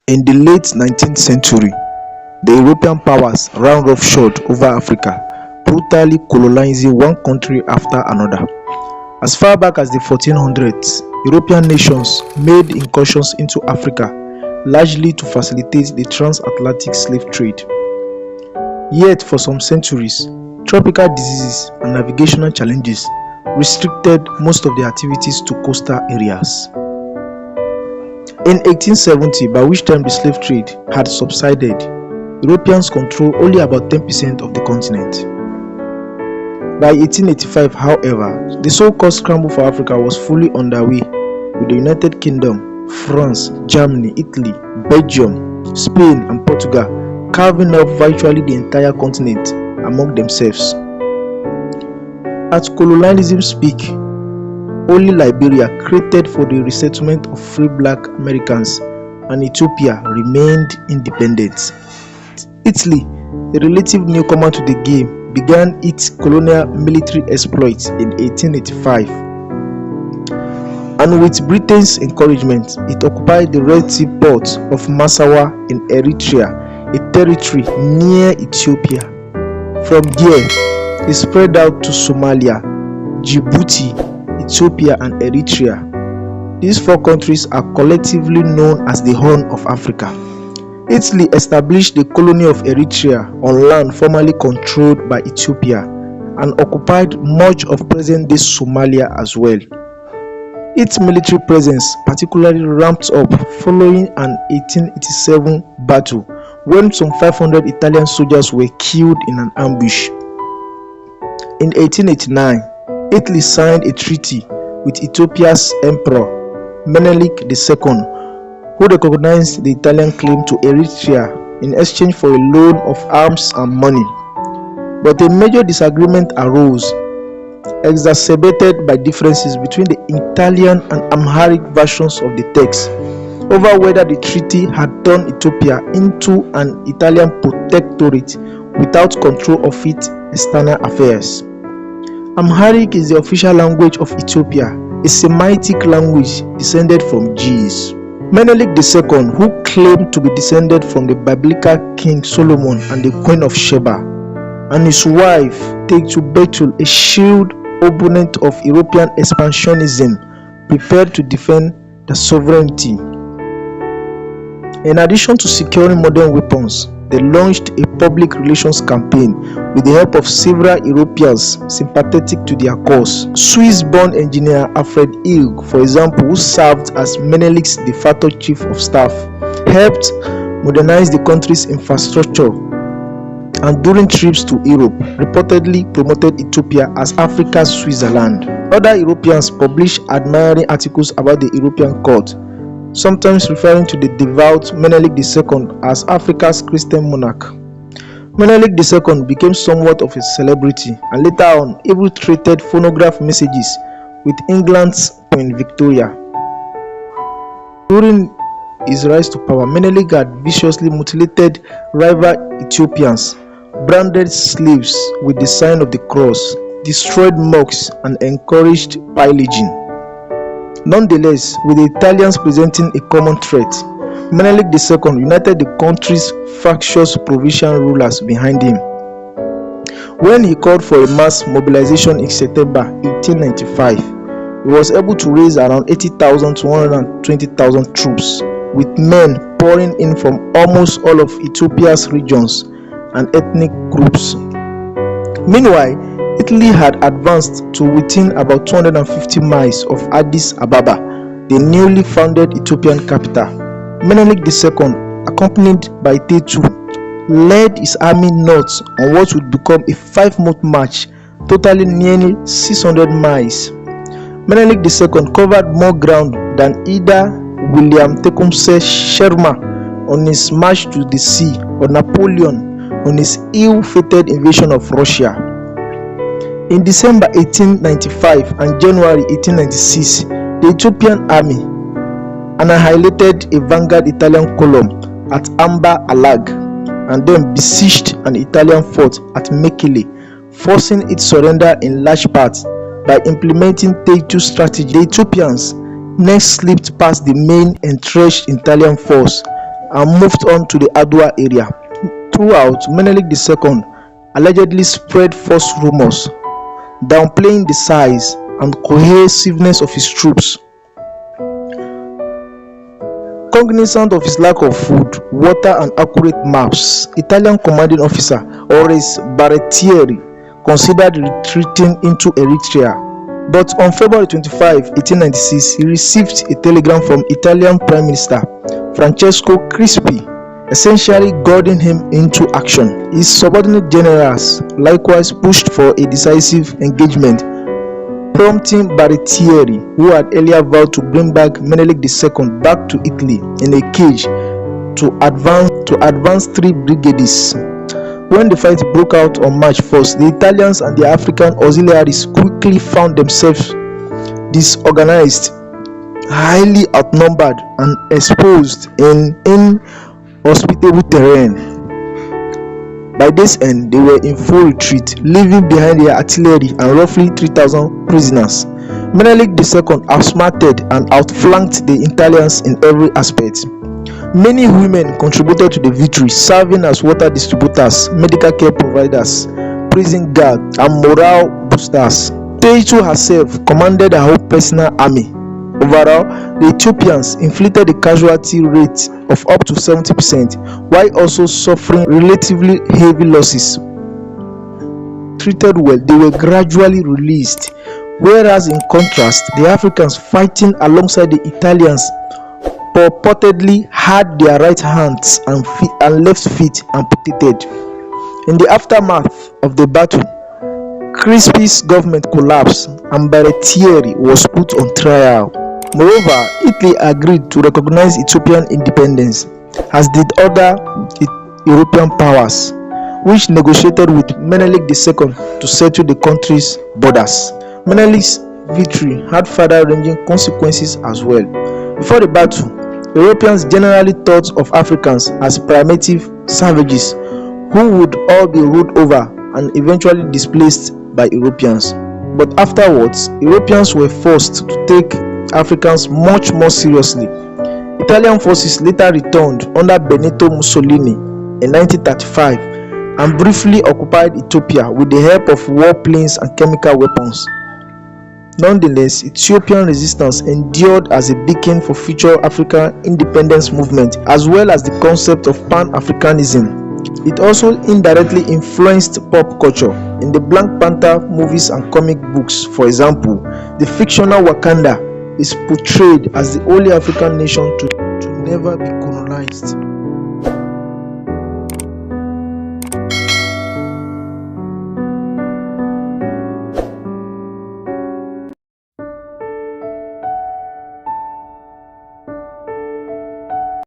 In the late 19th century, the European powers ran roughshod over Africa, brutally colonizing one country after another. As far back as the 1400s, European nations made incursions into Africa, largely to facilitate the transatlantic slave trade. Yet for some centuries, tropical diseases and navigational challenges restricted most of the activities to coastal areas. In 1870, by which time the slave trade had subsided, Europeans controlled only about 10% of the continent. By 1885, however, the so-called scramble for Africa was fully underway, with the United Kingdom, France, Germany, Italy, Belgium, Spain, and Portugal carving up virtually the entire continent among themselves. At colonialism's peak, only Liberia, created for the resettlement of free black Americans, and Ethiopia remained independent. Italy, a relative newcomer to the game, began its colonial military exploits in 1885. And with Britain's encouragement, it occupied the Red Sea port of Massawa in Eritrea, a territory near Ethiopia. From there, it spread out to Somalia, Djibouti, Ethiopia, and Eritrea. These four countries are collectively known as the Horn of Africa. Italy established the colony of Eritrea on land formerly controlled by Ethiopia and occupied much of present-day Somalia as well. Its military presence particularly ramped up following an 1887 battle when some 500 Italian soldiers were killed in an ambush. In 1889, Italy signed a treaty with Ethiopia's Emperor Menelik II, who recognized the Italian claim to Eritrea in exchange for a loan of arms and money. But a major disagreement arose, exacerbated by differences between the Italian and Amharic versions of the text, over whether the treaty had turned Ethiopia into an Italian protectorate without control of its external affairs. Amharic is the official language of Ethiopia, a Semitic language descended from Jews. Menelik II, who claimed to be descended from the biblical King Solomon and the Queen of Sheba, and his wife Tetu, a shield opponent of European expansionism, prepared to defend the sovereignty. In addition to securing modern weapons, they launched a public relations campaign with the help of several Europeans sympathetic to their cause. Swiss-born engineer Alfred Ilg, for example, who served as Menelik's de facto chief of staff, helped modernize the country's infrastructure, and during trips to Europe, reportedly promoted Ethiopia as Africa's Switzerland. Other Europeans published admiring articles about the European court, sometimes referring to the devout Menelik II as Africa's Christian monarch. Menelik II became somewhat of a celebrity and later on even traded phonograph messages with England's Queen Victoria. During his rise to power, Menelik had viciously mutilated rival Ethiopians, branded slaves with the sign of the cross, destroyed mosques, and encouraged pillaging. Nonetheless, with the Italians presenting a common threat, Menelik II united the country's fractious provincial rulers behind him. When he called for a mass mobilization in September 1895, he was able to raise around 80,000 to 120,000 troops, with men pouring in from almost all of Ethiopia's regions and ethnic groups. Meanwhile, Italy had advanced to within about 250 miles of Addis Ababa, the newly founded Ethiopian capital. Menelik II, accompanied by Tetu, led his army north on what would become a 5-month march, totaling nearly 600 miles. Menelik II covered more ground than either William Tecumseh Sherman on his march to the sea or Napoleon on his ill-fated invasion of Russia. In December 1895 and January 1896, the Ethiopian army annihilated a vanguard Italian column at Amba Alag and then besieged an Italian fort at Mekele, forcing its surrender in large part. By implementing Tetu's strategy, the Ethiopians next slipped past the main entrenched Italian force and moved on to the Adwa area. Throughout, Menelik II allegedly spread false rumors, downplaying the size and cohesiveness of his troops. Cognizant of his lack of food, water and accurate maps, Italian commanding officer Horace Barrettieri considered retreating into Eritrea. But on February 25, 1896, he received a telegram from Italian Prime Minister Francesco Crispi, essentially goading him into action. His subordinate generals likewise pushed for a decisive engagement, prompting Barrettieri, who had earlier vowed to bring back Menelik II back to Italy in a cage, to advance 3 brigades. When the fight broke out on March 1st, the Italians and their African auxiliaries quickly found themselves disorganized, highly outnumbered, and exposed in inhospitable terrain. By this end, they were in full retreat, leaving behind their artillery and roughly 3,000 prisoners. Menelik II outsmarted and outflanked the Italians in every aspect. Many women contributed to the victory, serving as water distributors, medical care providers, prison guards, and morale boosters. Teitu herself commanded her whole personal army. Overall, the Ethiopians inflicted a casualty rate of up to 70%, while also suffering relatively heavy losses. Treated well, they were gradually released, whereas in contrast, the Africans fighting alongside the Italians purportedly had their right hands and left feet amputated. In the aftermath of the battle, Crispi's government collapsed and Barrettieri was put on trial. Moreover, Italy agreed to recognize Ethiopian independence, as did other European powers, which negotiated with Menelik II to settle the country's borders. Menelik's victory had far-ranging consequences as well. Before the battle, Europeans generally thought of Africans as primitive savages who would all be ruled over and eventually displaced by Europeans. But afterwards, Europeans were forced to take Africans much more seriously. Italian forces later returned under Benito Mussolini in 1935 and briefly occupied Ethiopia with the help of warplanes and chemical weapons. Nonetheless, Ethiopian resistance endured as a beacon for future African independence movement, as well as the concept of Pan-Africanism. It also indirectly influenced pop culture. In the Black Panther movies and comic books, for example, the fictional Wakanda is portrayed as the only African nation to never be colonized.